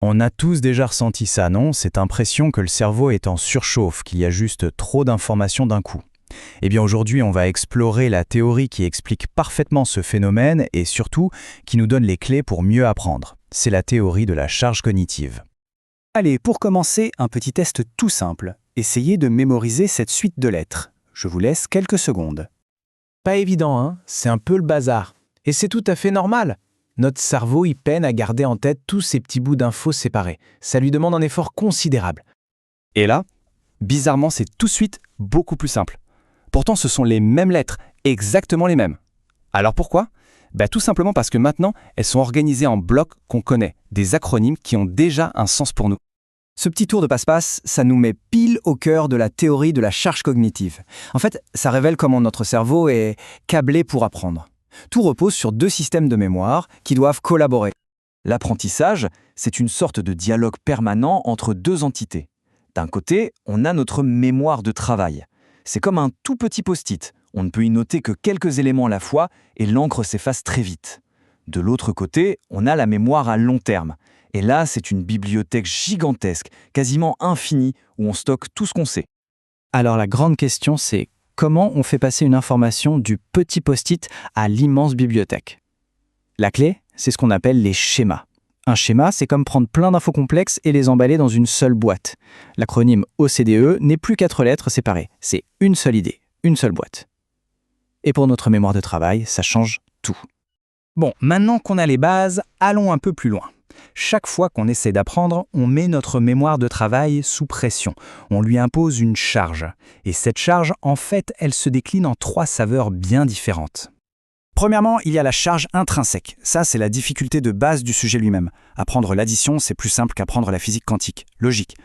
On a tous déjà ressenti ça, non? Cette impression que le cerveau est en surchauffe, qu'il y a juste trop d'informations d'un coup. Eh bien aujourd'hui, on va explorer la théorie qui explique parfaitement ce phénomène et surtout qui nous donne les clés pour mieux apprendre. C'est la théorie de la charge cognitive. Allez, pour commencer, un petit test tout simple. Essayez de mémoriser cette suite de lettres. Je vous laisse quelques secondes. Pas évident, hein? C'est un peu le bazar. Et c'est tout à fait normal. Notre cerveau y peine à garder en tête tous ces petits bouts d'infos séparés. Ça lui demande un effort considérable. Et là, bizarrement, c'est tout de suite beaucoup plus simple. Pourtant, ce sont les mêmes lettres, exactement les mêmes. Alors pourquoi? Tout simplement parce que maintenant, elles sont organisées en blocs qu'on connaît, des acronymes qui ont déjà un sens pour nous. Ce petit tour de passe-passe, ça nous met pile au cœur de la théorie de la charge cognitive. En fait, ça révèle comment notre cerveau est câblé pour apprendre. Tout repose sur deux systèmes de mémoire qui doivent collaborer. L'apprentissage, c'est une sorte de dialogue permanent entre deux entités. D'un côté, on a notre mémoire de travail. C'est comme un tout petit post-it. On ne peut y noter que quelques éléments à la fois et l'encre s'efface très vite. De l'autre côté, on a la mémoire à long terme. Et là, c'est une bibliothèque gigantesque, quasiment infinie, où on stocke tout ce qu'on sait. Alors la grande question, c'est comment on fait passer une information du petit post-it à l'immense bibliothèque? La clé, c'est ce qu'on appelle les schémas. Un schéma, c'est comme prendre plein d'infos complexes et les emballer dans une seule boîte. L'acronyme OCDE n'est plus 4 lettres séparées, c'est une seule idée, une seule boîte. Et pour notre mémoire de travail, ça change tout. Bon, maintenant qu'on a les bases, allons un peu plus loin. Chaque fois qu'on essaie d'apprendre, on met notre mémoire de travail sous pression. On lui impose une charge. Et cette charge, en fait, elle se décline en 3 saveurs bien différentes. Premièrement, il y a la charge intrinsèque. Ça, c'est la difficulté de base du sujet lui-même. Apprendre l'addition, c'est plus simple qu'apprendre la physique quantique. Logique.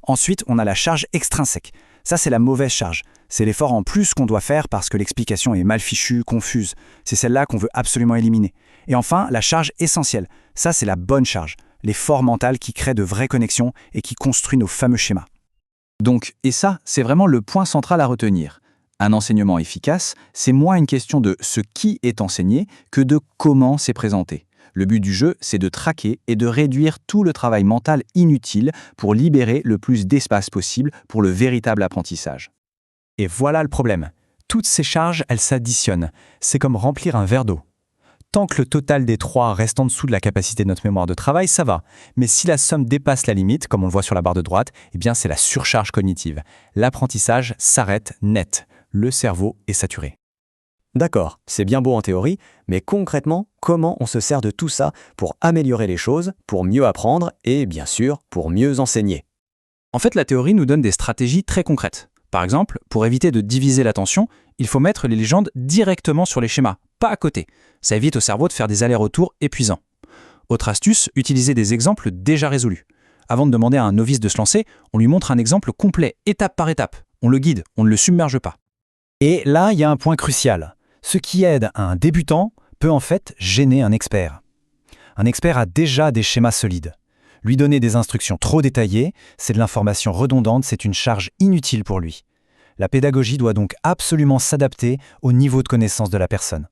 Ensuite, on a la charge extrinsèque. Ça, c'est la mauvaise charge. C'est l'effort en plus qu'on doit faire parce que l'explication est mal fichue, confuse. C'est celle-là qu'on veut absolument éliminer. Et enfin, la charge essentielle. Ça, c'est la bonne charge. L'effort mental qui crée de vraies connexions et qui construit nos fameux schémas. Donc, et ça, c'est vraiment le point central à retenir. Un enseignement efficace, c'est moins une question de ce qui est enseigné que de comment c'est présenté. Le but du jeu, c'est de traquer et de réduire tout le travail mental inutile pour libérer le plus d'espace possible pour le véritable apprentissage. Et voilà le problème. Toutes ces charges, elles s'additionnent. C'est comme remplir un verre d'eau. Tant que le total des 3 reste en dessous de la capacité de notre mémoire de travail, ça va. Mais si la somme dépasse la limite, comme on le voit sur la barre de droite, eh bien c'est la surcharge cognitive. L'apprentissage s'arrête net. Le cerveau est saturé. D'accord, c'est bien beau en théorie, mais concrètement, comment on se sert de tout ça pour améliorer les choses, pour mieux apprendre et, bien sûr, pour mieux enseigner? En fait, la théorie nous donne des stratégies très concrètes. Par exemple, pour éviter de diviser l'attention, il faut mettre les légendes directement sur les schémas, pas à côté. Ça évite au cerveau de faire des allers-retours épuisants. Autre astuce, utiliser des exemples déjà résolus. Avant de demander à un novice de se lancer, on lui montre un exemple complet, étape par étape. On le guide, on ne le submerge pas. Et là, il y a un point crucial. Ce qui aide un débutant peut en fait gêner un expert. Un expert a déjà des schémas solides. Lui donner des instructions trop détaillées, c'est de l'information redondante, c'est une charge inutile pour lui. La pédagogie doit donc absolument s'adapter au niveau de connaissance de la personne.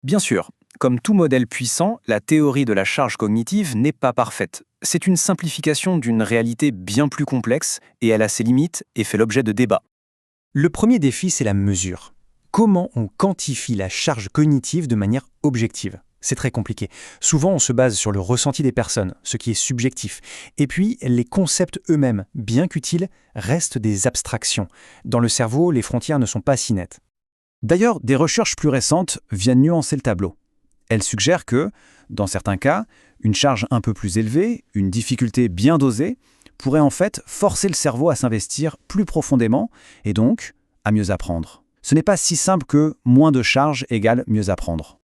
Bien sûr, comme tout modèle puissant, la théorie de la charge cognitive n'est pas parfaite. C'est une simplification d'une réalité bien plus complexe et elle a ses limites et fait l'objet de débats. Le premier défi, c'est la mesure. Comment on quantifie la charge cognitive de manière objective? C'est très compliqué. Souvent, on se base sur le ressenti des personnes, ce qui est subjectif. Et puis, les concepts eux-mêmes, bien qu'utiles, restent des abstractions. Dans le cerveau, les frontières ne sont pas si nettes. D'ailleurs, des recherches plus récentes viennent nuancer le tableau. Elles suggèrent que, dans certains cas, une charge un peu plus élevée, une difficulté bien dosée, pourrait en fait forcer le cerveau à s'investir plus profondément et donc à mieux apprendre. Ce n'est pas si simple que moins de charge égale mieux apprendre.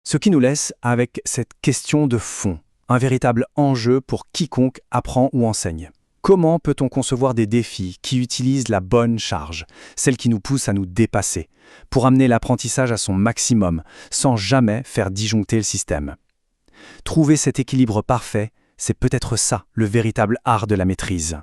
Ce qui nous laisse avec cette question de fond, un véritable enjeu pour quiconque apprend ou enseigne. Comment peut-on concevoir des défis qui utilisent la bonne charge, celle qui nous pousse à nous dépasser, pour amener l'apprentissage à son maximum, sans jamais faire disjoncter le système? Trouver cet équilibre parfait, c'est peut-être ça, le véritable art de la maîtrise.